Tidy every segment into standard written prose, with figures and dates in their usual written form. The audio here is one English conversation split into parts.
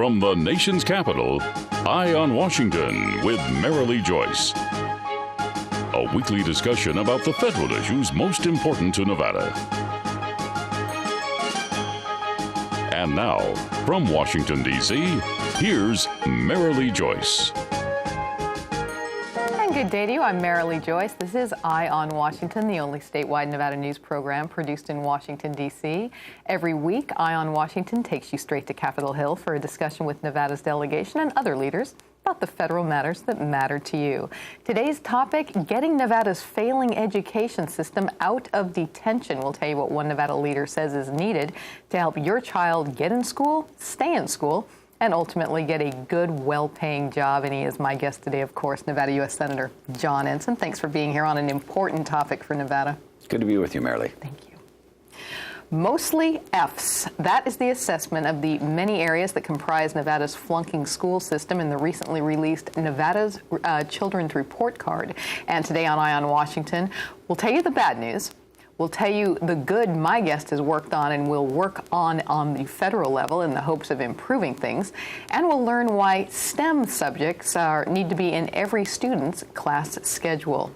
From the nation's capital, Eye on Washington with Marilee Joyce. A weekly discussion about the federal issues most important to Nevada. And now, from Washington, D.C., here's Marilee Joyce. Good day to you. I'm Marilee Joyce. This is Eye on Washington, the only statewide Nevada news program produced in Washington, D.C. Every week, Eye on Washington takes you straight to Capitol Hill for a discussion with Nevada's delegation and other leaders about the federal matters that matter to you. Today's topic, getting Nevada's failing education system out of detention. We'll tell you what one Nevada leader says is needed to help your child get in school, stay in school, and ultimately get a good, well-paying job. And he is my guest today, of course, Nevada U.S. Senator John Ensign. Thanks for being here on an important topic for Nevada. Good to be with you, Marilee. Thank you. Mostly Fs. That is the assessment of the many areas that comprise Nevada's flunking school system in the recently released Nevada's Children's Report Card. And today on Eye on Washington, we'll tell you the bad news. We'll tell you the good my guest has worked on and will work on the federal level in the hopes of improving things. And we'll learn why STEM subjects need to be in every student's class schedule.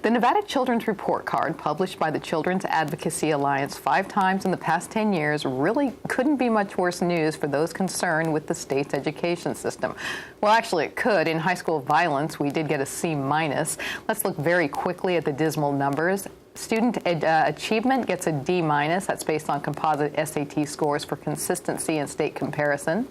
The Nevada Children's Report Card, published by the Children's Advocacy Alliance 5 times in the past 10 years, really couldn't be much worse news for those concerned with the state's education system. Well, actually, it could. In high school violence, we did get a C-. Let's look very quickly at the dismal numbers. Student achievement gets a D-. That's based on composite SAT scores for consistency and state comparison.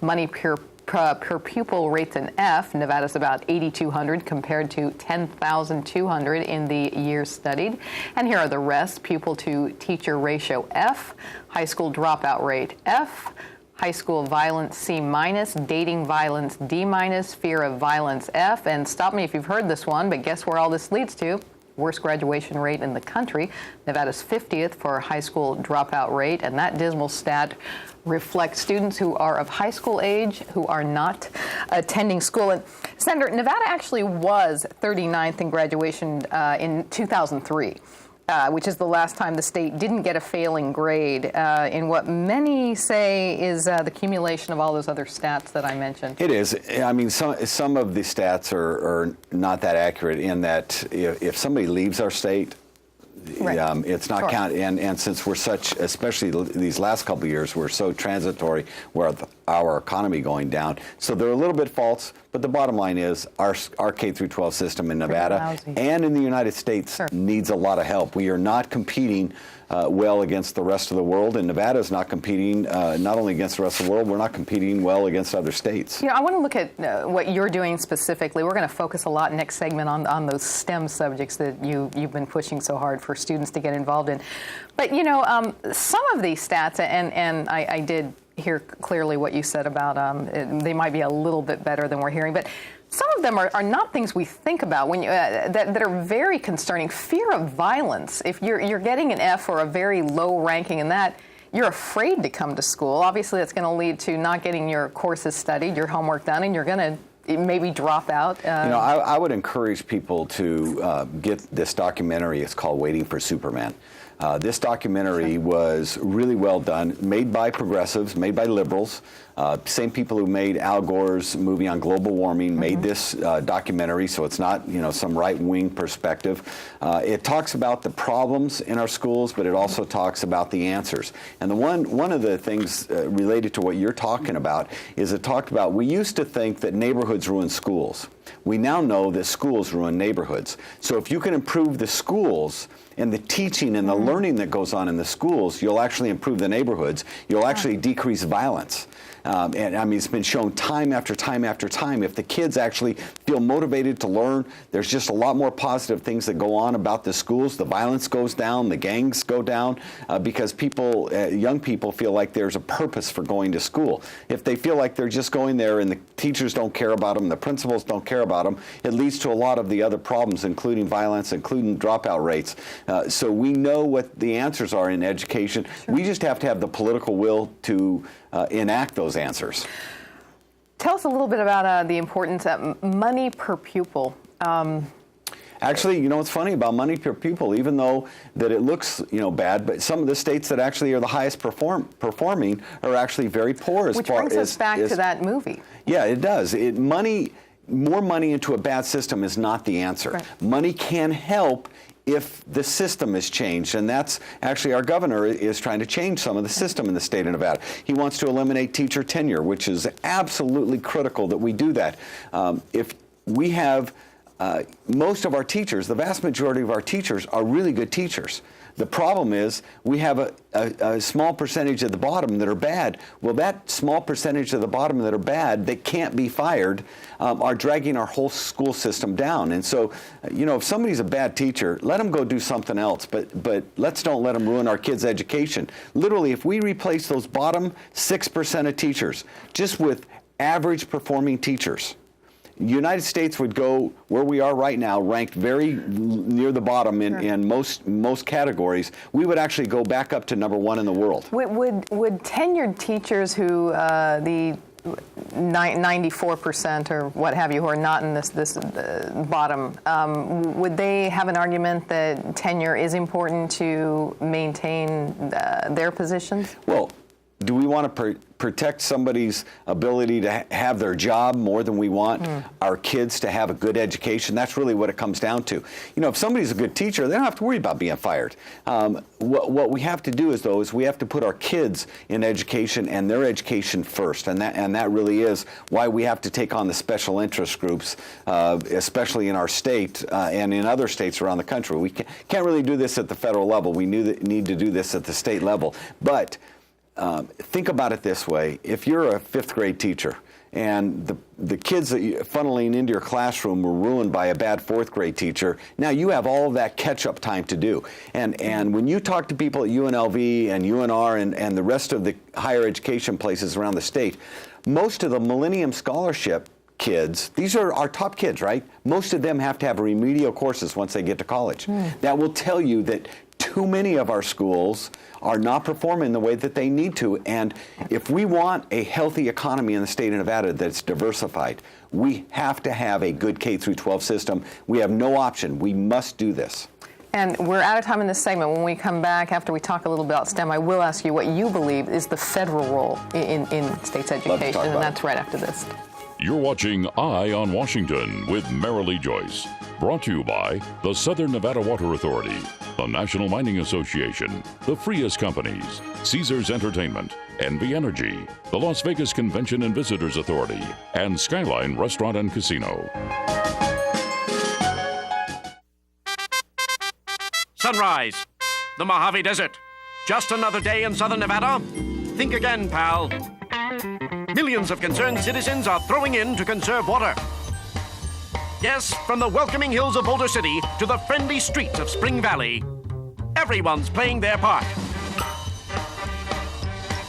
Money per pupil rates an F. Nevada's about 8,200 compared to 10,200 in the years studied. And here are the rest. Pupil to teacher ratio F. High school dropout rate F. High school violence C-. Dating violence D-. Fear of violence F. And stop me if you've heard this one, but guess where all this leads to? Worst graduation rate in the country. Nevada's 50th for high school dropout rate, and that dismal stat reflects students who are of high school age who are not attending school. And Senator, Nevada actually was 39th in graduation in 2003. Which is the last time the state didn't get a failing grade in what many say is the accumulation of all those other stats that I mentioned. It is. I mean, some of the stats are not that accurate in that if somebody leaves our state, right. It's not counted. And since we're such, especially these last couple of years, we're so transitory with our economy going down. So they're a little bit false, but the bottom line is our K through 12 system in Nevada and in the United States needs a lot of help. We are not competing well against the rest of the world, and Nevada is not competing not only against the rest of the world, we're not competing well against other states. You know, I want to look at what you're doing specifically. We're going to focus a lot next segment on those STEM subjects that you've been pushing so hard for students to get involved in. But, you know, some of these stats, and I did hear clearly what you said about they might be a little bit better than we're hearing, but some of them are not things we think about when you, that are very concerning. Fear of violence. If you're getting an F or a very low ranking in that, you're afraid to come to school. Obviously, that's going to lead to not getting your courses studied, your homework done, and you're going to maybe drop out. You know, I would encourage people to get this documentary. It's called Waiting for Superman. This documentary was really well done, made by progressives, made by liberals. Same people who made Al Gore's movie on global warming made this documentary, so it's not, you know, some right-wing perspective. It talks about the problems in our schools, but it also talks about the answers. And one of the things related to what you're talking about is it talked about, we used to think that neighborhoods ruin schools. We now know that schools ruin neighborhoods. So if you can improve the schools and the teaching and the learning that goes on in the schools, you'll actually improve the neighborhoods. You'll actually decrease violence. And I mean, it's been shown time after time after time. If the kids actually feel motivated to learn, there's just a lot more positive things that go on about the schools. The violence goes down, the gangs go down, because people, young people feel like there's a purpose for going to school. If they feel like they're just going there and the teachers don't care about them, the principals don't care about them, it leads to a lot of the other problems, including violence, including dropout rates. So we know what the answers are in education. Sure. We just have to have the political will to enact those answers. Tell us a little bit about the importance of money per pupil. Actually, you know what's funny about money per pupil, even though that it looks, bad, but some of the states that actually are the highest performing are actually very poor. Which brings us back to that movie. Yeah, it does. More money into a bad system is not the answer. Right. Money can help if the system is changed, and that's actually our governor is trying to change some of the system in the state of Nevada. He wants to eliminate teacher tenure, which is absolutely critical that we do that. If we have most of our teachers, the vast majority of our teachers are really good teachers. The problem is we have a small percentage at the bottom that are bad. Well, that small percentage at the bottom that are bad, that can't be fired, are dragging our whole school system down. And so, if somebody's a bad teacher, let them go do something else. But let's don't let them ruin our kids' education. Literally, if we replace those bottom 6% of teachers just with average performing teachers, the United States would go where we are right now, ranked very near the bottom in most categories. We would actually go back up to #1 in the world. Would tenured teachers who the 94% or what have you who are not in this bottom, would they have an argument that tenure is important to maintain their positions? Well, do we want to protect somebody's ability to have their job more than we want our kids to have a good education? That's really what it comes down to. If somebody's a good teacher, they don't have to worry about being fired. What we have to do is we have to put our kids in education and their education first, and that really is why we have to take on the special interest groups, especially in our state and in other states around the country. We can't really do this at the federal level. We need to do this at the state level, but think about it this way. If you're a 5th grade teacher and the kids that you're funneling into your classroom were ruined by a bad 4th grade teacher, now you have all of that catch-up time to do. And when you talk to people at UNLV and UNR and the rest of the higher education places around the state, most of the Millennium Scholarship kids, these are our top kids, right? Most of them have to have remedial courses once they get to college. That will tell you that too many of our schools are not performing the way that they need to. And if we want a healthy economy in the state of Nevada that's diversified, we have to have a good K-12 system. We have no option. We must do this. And we're out of time in this segment. When we come back, after we talk a little about STEM, I will ask you what you believe is the federal role in states' education, and that's right after this. You're watching Eye on Washington with Marilee Joyce. Brought to you by the Southern Nevada Water Authority, the National Mining Association, the Frias Companies, Caesars Entertainment, NV Energy, the Las Vegas Convention and Visitors Authority, and Skyline Restaurant and Casino. Sunrise, the Mojave Desert. Just another day in Southern Nevada? Think again, pal. Millions of concerned citizens are throwing in to conserve water. Yes, from the welcoming hills of Boulder City to the friendly streets of Spring Valley, everyone's playing their part.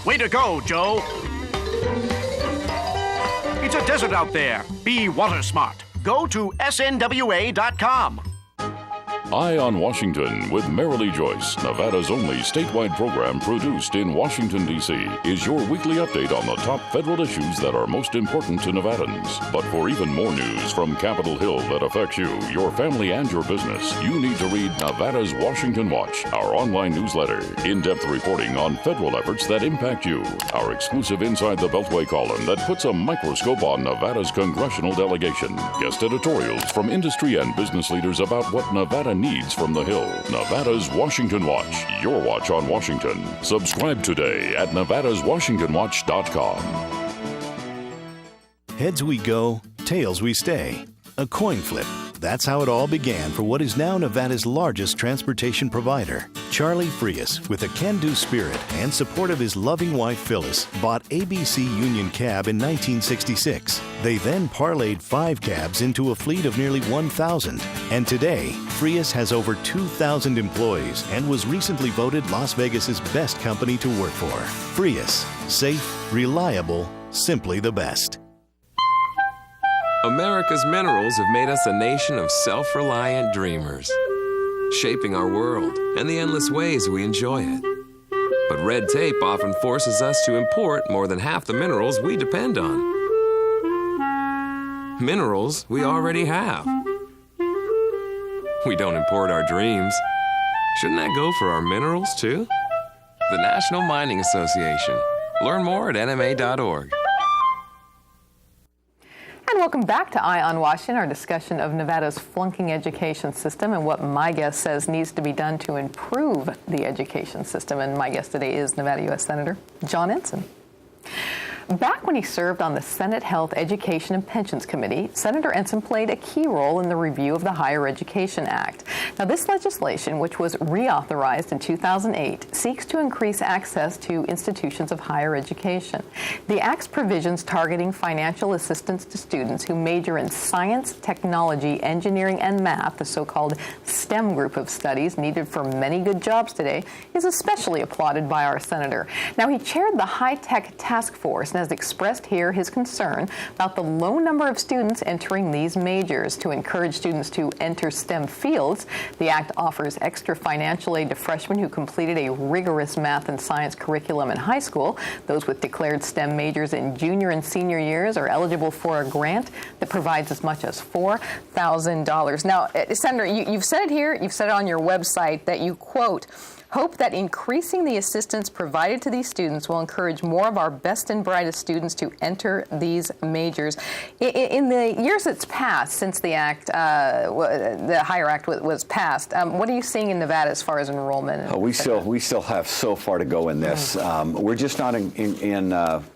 Way to go, Joe. It's a desert out there. Be water smart. Go to snwa.com. Eye on Washington with Marilee Joyce, Nevada's only statewide program produced in Washington, D.C., is your weekly update on the top federal issues that are most important to Nevadans. But for even more news from Capitol Hill that affects you, your family, and your business, you need to read Nevada's Washington Watch, our online newsletter. In-depth reporting on federal efforts that impact you. Our exclusive Inside the Beltway column that puts a microscope on Nevada's congressional delegation. Guest editorials from industry and business leaders about what Nevada needs from the Hill. Nevada's Washington Watch, your watch on Washington. Subscribe today at nevadaswashingtonwatch.com. Heads we go, tails we stay. A coin flip. That's how it all began for what is now Nevada's largest transportation provider. Charlie Frias, with a can-do spirit and support of his loving wife Phyllis, bought ABC Union Cab in 1966. They then parlayed 5 cabs into a fleet of nearly 1,000. And today, Frias has over 2,000 employees and was recently voted Las Vegas's best company to work for. Frias, safe, reliable, simply the best. America's minerals have made us a nation of self-reliant dreamers, shaping our world and the endless ways we enjoy it. But red tape often forces us to import more than half the minerals we depend on. Minerals we already have. We don't import our dreams. Shouldn't that go for our minerals, too? The National Mining Association. Learn more at nma.org. And welcome back to Eye on Washington, our discussion of Nevada's flunking education system and what my guest says needs to be done to improve the education system. And my guest today is Nevada U.S. Senator John Ensign. Back when he served on the Senate Health, Education, and Pensions Committee, Senator Ensign played a key role in the review of the Higher Education Act. Now, this legislation, which was reauthorized in 2008, seeks to increase access to institutions of higher education. The Act's provisions targeting financial assistance to students who major in science, technology, engineering, and math, the so-called STEM group of studies needed for many good jobs today, is especially applauded by our senator. Now, he chaired the High-Tech Task Force and has expressed here his concern about the low number of students entering these majors. To encourage students to enter STEM fields, the Act offers extra financial aid to freshmen who completed a rigorous math and science curriculum in high school. Those with declared STEM majors in junior and senior years are eligible for a grant that provides as much as $4,000. Now, Senator, you've said it here, you've said it on your website that you, quote, hope that increasing the assistance provided to these students will encourage more of our best and brightest students to enter these majors. In the years that's passed since the Act, the Higher Act was passed, what are you seeing in Nevada as far as enrollment? We still have so far to go in this. We're just not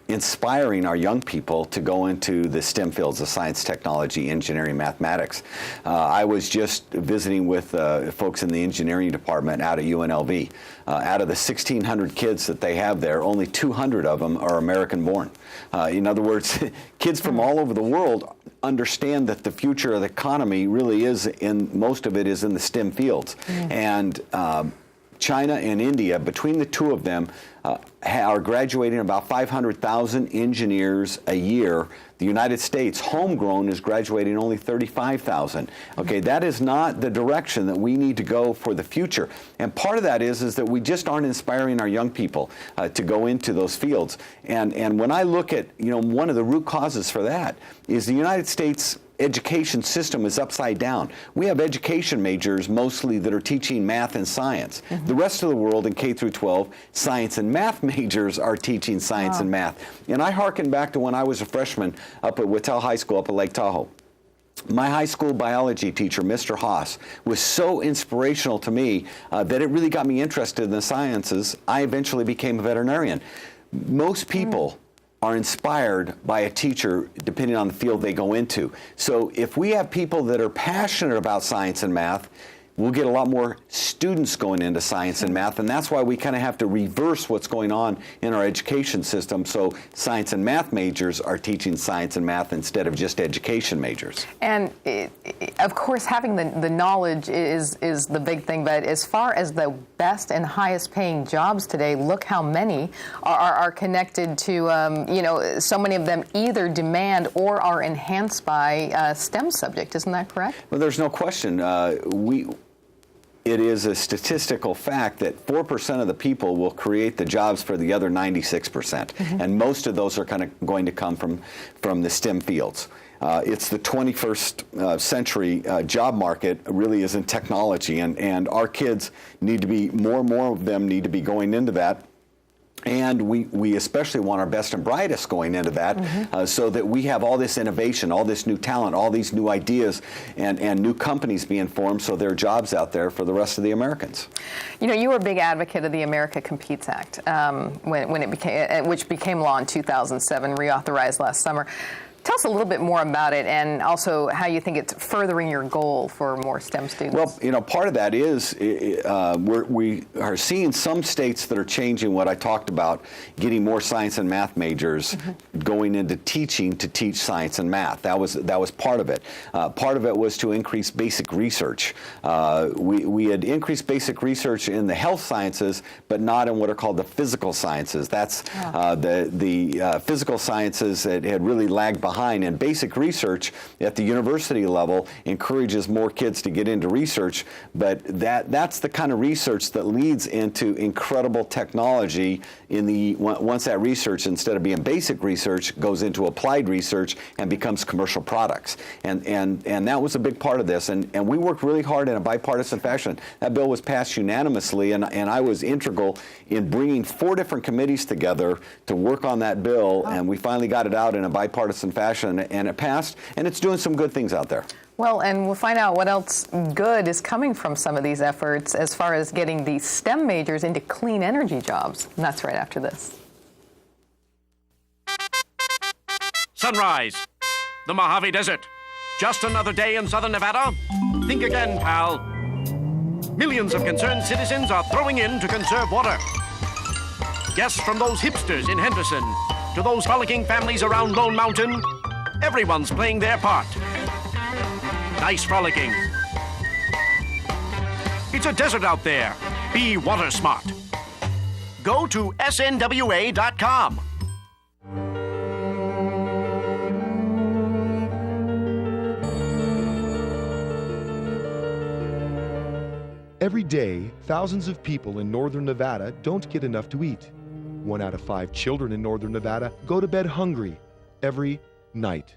inspiring our young people to go into the STEM fields of science, technology, engineering, mathematics. I was just visiting with folks in the engineering department out at UNLV. Out of the 1,600 kids that they have there, only 200 of them are American-born. In other words, kids from all over the world understand that the future of the economy really is most of it is in the STEM fields. And China and India, between the two of them, are graduating about 500,000 engineers a year. The United States, homegrown, is graduating only 35,000. Okay, that is not the direction that we need to go for the future. And part of that is that we just aren't inspiring our young people to go into those fields. And when I look at, one of the root causes for that is the United States education system is upside down. We have education majors mostly that are teaching math and science. The rest of the world in K through 12, science and math majors are teaching science and math. And I hearken back to when I was a freshman up at Whittle High School up at Lake Tahoe. My high school biology teacher, Mr. Haas, was so inspirational to me that it really got me interested in the sciences. I eventually became a veterinarian. Most people are inspired by a teacher depending on the field they go into. So if we have people that are passionate about science and math, we'll get a lot more students going into science and math, and that's why we kind of have to reverse what's going on in our education system. So science and math majors are teaching science and math instead of just education majors. And of course, having the knowledge is the big thing, but as far as the best and highest paying jobs today, look how many are connected to, so many of them either demand or are enhanced by STEM subject. Isn't that correct? Well, there's no question. It is a statistical fact that 4% of the people will create the jobs for the other 96%. And most of those are kind of going to come from the STEM fields. It's the 21st century job market really is in technology, and our kids need to be, more and more of them need to be going into that. And we especially want our best and brightest going into that so that we have all this innovation, all this new talent, all these new ideas, and new companies being formed, so there are jobs out there for the rest of the Americans. You were a big advocate of the America Competes Act when it became, which became law in 2007, reauthorized last summer. Tell us a little bit more about it, and also how you think it's furthering your goal for more STEM students. Well, part of that is we are seeing some states that are changing what I talked about, getting more science and math majors going into teaching to teach science and math. That was part of it. Part of it was to increase basic research. We had increased basic research in the health sciences, but not in what are called the physical sciences. That's the physical sciences that had really lagged behind behind. And basic research at the university level encourages more kids to get into research, but that's the kind of research that leads into incredible technology once that research, instead of being basic research, goes into applied research and becomes commercial products. And that was a big part of this. And we worked really hard in a bipartisan fashion. That bill was passed unanimously, and I was integral in bringing 4 different committees together to work on that bill, and we finally got it out in a bipartisan fashion, and it passed, and it's doing some good things out there. Well, and we'll find out what else good is coming from some of these efforts as far as getting the STEM majors into clean energy jobs. And that's right after this. Sunrise, the Mojave Desert. Just another day in southern Nevada? Think again, pal. Millions of concerned citizens are throwing in to conserve water. Guests from those hipsters in Henderson to those frolicking families around Lone Mountain, everyone's playing their part. Nice frolicking. It's a desert out there. Be water smart. Go to snwa.com. Every day, thousands of people in northern Nevada don't get enough to eat. 1 out of 5 children in northern Nevada go to bed hungry every night.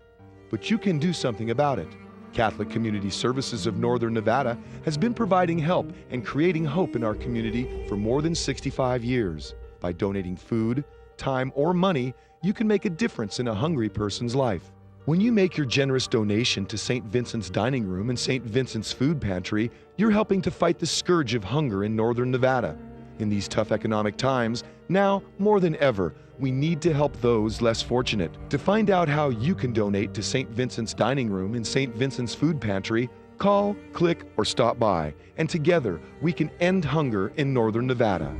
But you can do something about it. Catholic Community Services of Northern Nevada has been providing help and creating hope in our community for more than 65 years. By donating food, time, or money, you can make a difference in a hungry person's life. When you make your generous donation to St. Vincent's Dining Room and St. Vincent's Food Pantry, you're helping to fight the scourge of hunger in Northern Nevada. In these tough economic times, now more than ever, we need to help those less fortunate. To find out how you can donate to St. Vincent's Dining Room and St. Vincent's Food Pantry, call, click, or stop by, and together we can end hunger in Northern Nevada.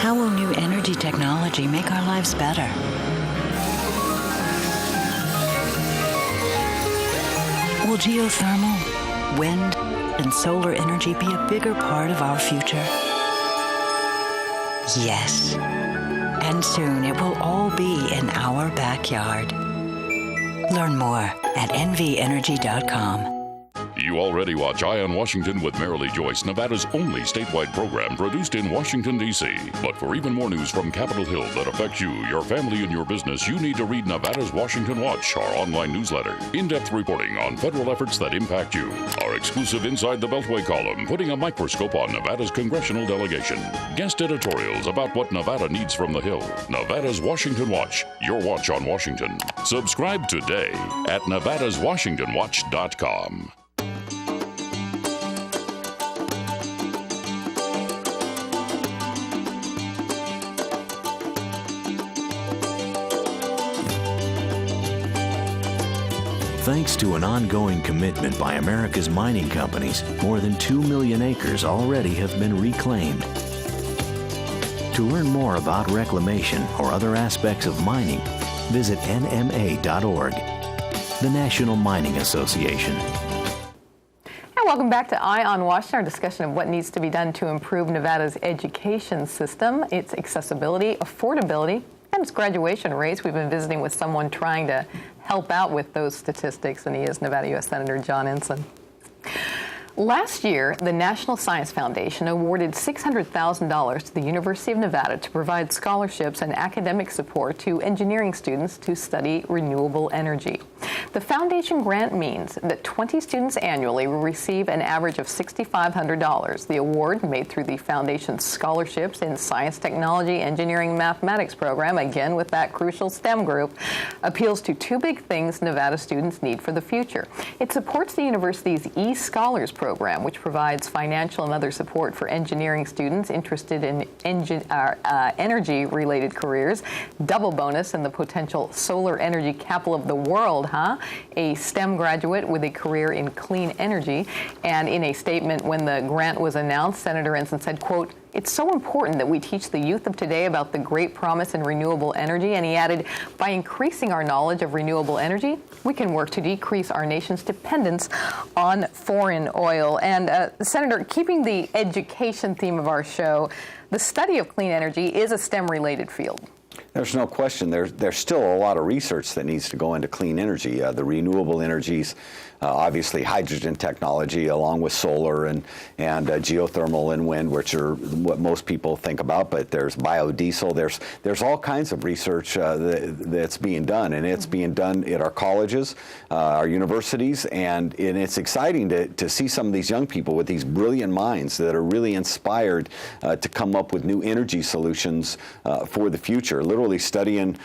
How will new energy technology make our lives better? Will geothermal, wind, and solar energy be a bigger part of our future? Yes. And soon it will all be in our backyard. Learn more at nvenergy.com. You already watch Eye on Washington with Marilee Joyce, Nevada's only statewide program produced in Washington, D.C. But for even more news from Capitol Hill that affects you, your family, and your business, you need to read Nevada's Washington Watch, our online newsletter. In-depth reporting on federal efforts that impact you. Our exclusive Inside the Beltway column, putting a microscope on Nevada's congressional delegation. Guest editorials about what Nevada needs from the Hill. Nevada's Washington Watch, your watch on Washington. Subscribe today at nevadaswashingtonwatch.com. Thanks to an ongoing commitment by America's mining companies, more than 2 million acres already have been reclaimed. To learn more about reclamation or other aspects of mining, visit nma.org, the National Mining Association. And welcome back to Eye on Washington, our discussion of what needs to be done to improve Nevada's education system, its accessibility, affordability, and its graduation rates. We've been visiting with someone trying to help out with those statistics, and he is Nevada U.S. Senator John Ensign. Last year, the National Science Foundation awarded $600,000 to the University of Nevada to provide scholarships and academic support to engineering students to study renewable energy. The foundation grant means that 20 students annually will receive an average of $6,500. The award, made through the foundation's scholarships in science, technology, engineering, mathematics program, again with that crucial STEM group, appeals to 2 big things Nevada students need for the future. It supports the university's e-Scholars program, which provides financial and other support for engineering students interested in energy-related careers. Double bonus in the potential solar energy capital of the world, huh? a STEM graduate with a career in clean energy. And in a statement when the grant was announced, Senator Ensign said, quote, "It's so important that we teach the youth of today about the great promise in renewable energy." And he added, by increasing our knowledge of renewable energy, we can work to decrease our nation's dependence on foreign oil. And Senator, keeping the education theme of our show, the study of clean energy is a STEM-related field. There's no question. There's still a lot of research that needs to go into clean energy. The renewable energies, obviously hydrogen technology, along with solar and geothermal and wind, which are what most people think about. But there's biodiesel. There's all kinds of research that's being done, and it's being done at our colleges, our universities, and it's exciting to see some of these young people with these brilliant minds that are really inspired to come up with new energy solutions for the future. Literally studying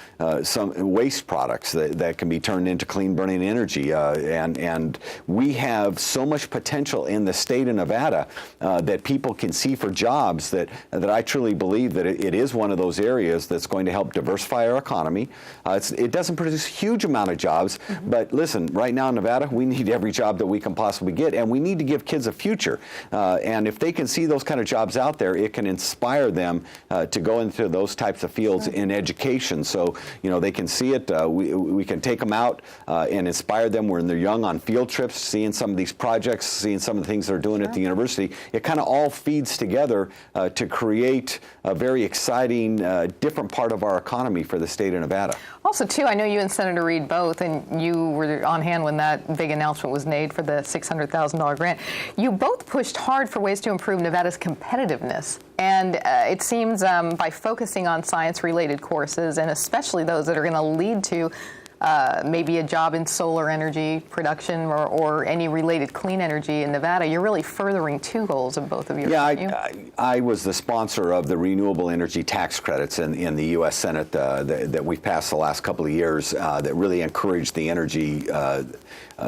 some waste products that can be turned into clean burning energy, and we have so much potential in the state of Nevada that people can see for jobs that I truly believe that it is one of those areas that's going to help diversify our economy. It doesn't produce a huge amount of jobs, but listen, right now in Nevada, we need every job that we can possibly get, and we need to give kids a future. And if they can see those kind of jobs out there, it can inspire them to go into those types of fields in education. So, they can see it. We can take them out and inspire them when they're young on field trips, seeing some of these projects, seeing some of the things they're doing at the university. It kind of all feeds together to create a very exciting, different part of our economy for the state of Nevada. Also, too, I know you and Senator Reed both, and you were on hand when that big announcement was made for the $600,000 grant. You both pushed hard for ways to improve Nevada's competitiveness. And it seems by focusing on science-related courses, and especially those that are going to lead to maybe a job in solar energy production or any related clean energy in Nevada, you're really furthering two goals of both of you. Yeah, I was the sponsor of the renewable energy tax credits in the U.S. Senate that we passed the last couple of years that really encouraged the energy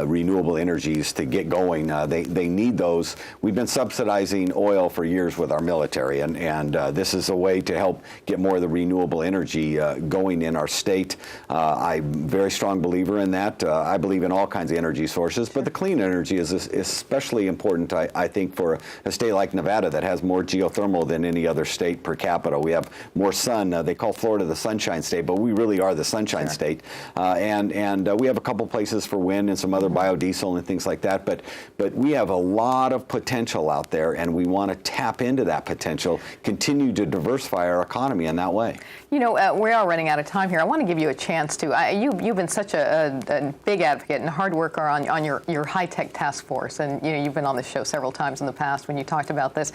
renewable energies to get going. They need those. We've been subsidizing oil for years with our military, and this is a way to help get more of the renewable energy going in our state. I'm a very strong believer in that. I believe in all kinds of energy sources, but the clean energy is especially important, I think, for a state like Nevada that has more geothermal than any other state per capita. We have more sun. They call Florida the Sunshine State, but we really are the Sunshine State. And we have a couple places for wind and some other biodiesel and things like that, but we have a lot of potential out there, and we want to tap into that potential, continue to diversify our economy in that way. We are running out of time here. I want to give you a chance to. You've been such a big advocate and hard worker on your high-tech task force, and you've been on the show several times in the past when you talked about this.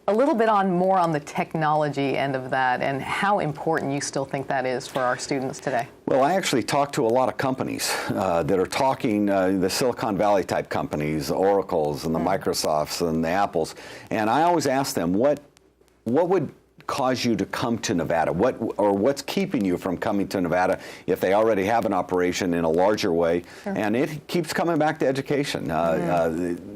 A little bit more on the technology end of that and how important you still think that is for our students today. Well, I actually talk to a lot of companies that are talking, the Silicon Valley type companies, the Oracles and the Microsofts and the Apples, and I always ask them, what would cause you to come to Nevada? What's keeping you from coming to Nevada if they already have an operation in a larger way? Sure. And it keeps coming back to education.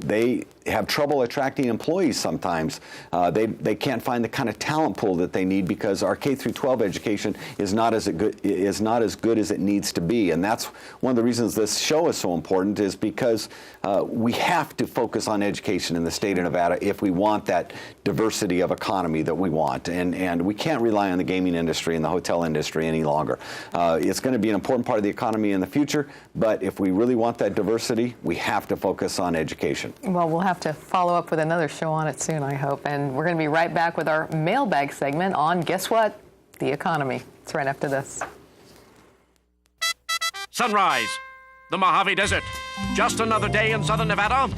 They have trouble attracting employees sometimes. They can't find the kind of talent pool that they need because our K through 12 education is not as good as it needs to be. And that's one of the reasons this show is so important, is because we have to focus on education in the state of Nevada if we want that diversity of economy that we want. And we can't rely on the gaming industry and the hotel industry any longer. It's going to be an important part of the economy in the future, but if we really want that diversity, we have to focus on education. Well, we'll have to follow up with another show on it soon, I hope. And we're going to be right back with our mailbag segment on, guess what? The economy. It's right after this. Sunrise, the Mojave Desert. Just another day in southern Nevada?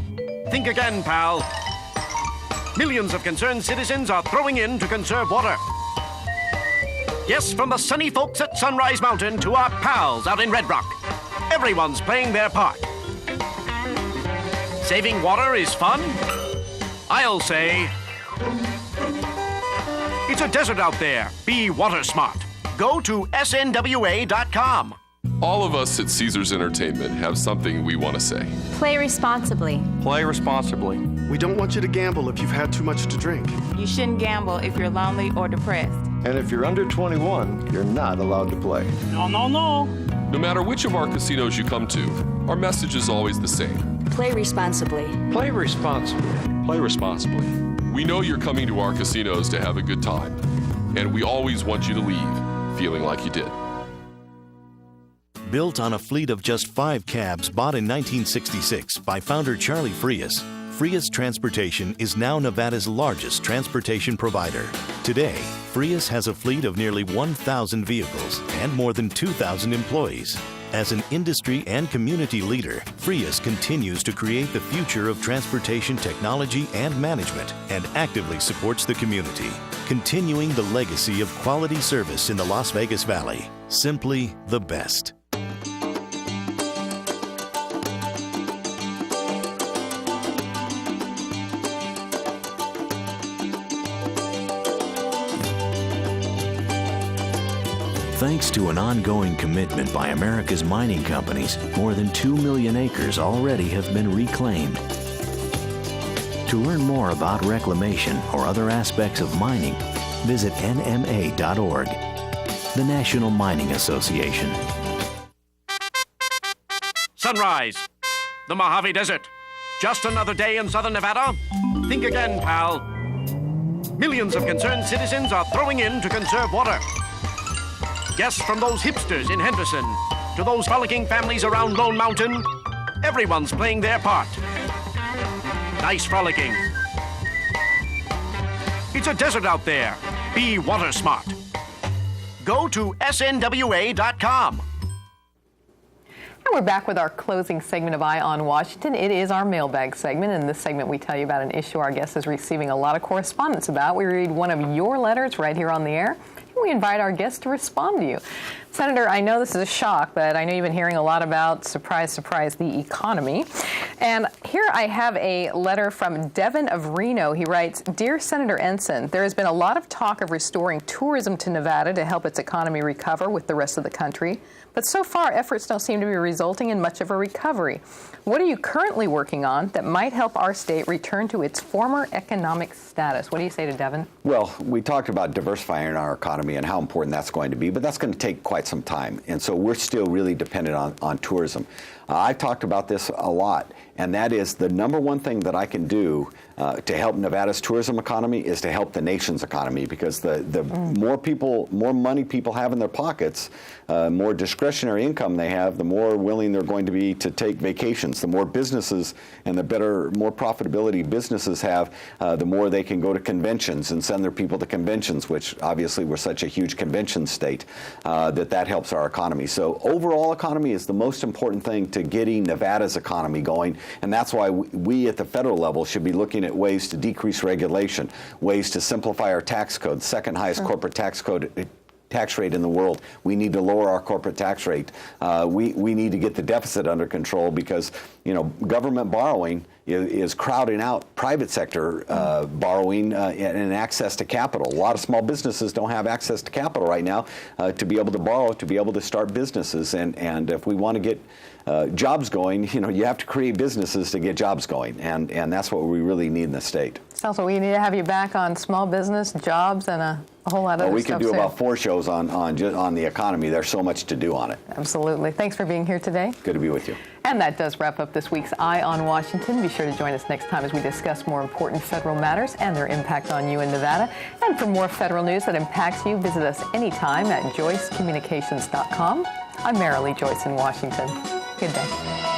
Think again, pal. Millions of concerned citizens are throwing in to conserve water. Yes, from the sunny folks at Sunrise Mountain to our pals out in Red Rock. Everyone's playing their part. Saving water is fun? I'll say, it's a desert out there. Be water smart. Go to snwa.com. All of us at Caesars Entertainment have something we want to say. Play responsibly. Play responsibly. We don't want you to gamble if you've had too much to drink. You shouldn't gamble if you're lonely or depressed. And if you're under 21, you're not allowed to play. No. No matter which of our casinos you come to, our message is always the same. Play responsibly. Play responsibly. Play responsibly. We know you're coming to our casinos to have a good time, and we always want you to leave feeling like you did. Built on a fleet of just 5 cabs bought in 1966 by founder Charlie Frias, Frias Transportation is now Nevada's largest transportation provider. Today, Frias has a fleet of nearly 1,000 vehicles and more than 2,000 employees. As an industry and community leader, Frias continues to create the future of transportation technology and management and actively supports the community, continuing the legacy of quality service in the Las Vegas Valley. Simply the best. Thanks to an ongoing commitment by America's mining companies, more than 2 million acres already have been reclaimed. To learn more about reclamation or other aspects of mining, visit nma.org, the National Mining Association. Sunrise. The Mojave Desert. Just another day in southern Nevada? Think again, pal. Millions of concerned citizens are throwing in to conserve water. Guests from those hipsters in Henderson to those frolicking families around Lone Mountain, everyone's playing their part. Nice frolicking. It's a desert out there. Be water smart. Go to snwa.com. And we're back with our closing segment of Eye on Washington. It is our mailbag segment. In this segment, we tell you about an issue our guest is receiving a lot of correspondence about. We read one of your letters right here on the air. We invite our guests to respond to you. Senator, I know this is a shock, but I know you've been hearing a lot about, surprise, surprise, the economy. And here I have a letter from Devin of Reno. He writes, Dear Senator Ensign, there has been a lot of talk of restoring tourism to Nevada to help its economy recover with the rest of the country. But so far, efforts don't seem to be resulting in much of a recovery. What are you currently working on that might help our state return to its former economic status? What do you say to Devin? Well, we talked about diversifying our economy and how important that's going to be, but that's going to take quite some time. And so we're still really dependent on tourism. I've talked about this a lot, and that is the number one thing that I can do to help Nevada's tourism economy is to help the nation's economy, because the more money people have in their pockets, more discretionary income they have, the more willing they're going to be to take vacations. The more businesses and more profitability businesses have, the more they can go to conventions and send their people to conventions, which obviously we're such a huge convention state, that helps our economy. So overall economy is the most important thing to getting Nevada's economy going, and that's why we at the federal level should be looking at ways to decrease regulation, ways to simplify our tax code, second highest corporate tax rate in the world. We need to lower our corporate tax rate. We need to get the deficit under control, because government borrowing is crowding out private sector borrowing and access to capital. A lot of small businesses don't have access to capital right now to be able to borrow, to be able to start businesses. And if we want to get jobs going, you have to create businesses to get jobs going, and that's what we really need in the state. Sounds like we need to have you back on small business, jobs, and a whole lot of other we stuff. We can do about 4 shows on the economy. There's so much to do on it. Absolutely. Thanks for being here today. Good to be with you. And that does wrap up this week's Eye on Washington. Be sure to join us next time as we discuss more important federal matters and their impact on you in Nevada. And for more federal news that impacts you, visit us anytime at joycecommunications.com. I'm Marilee, Joyce in Washington. Good day.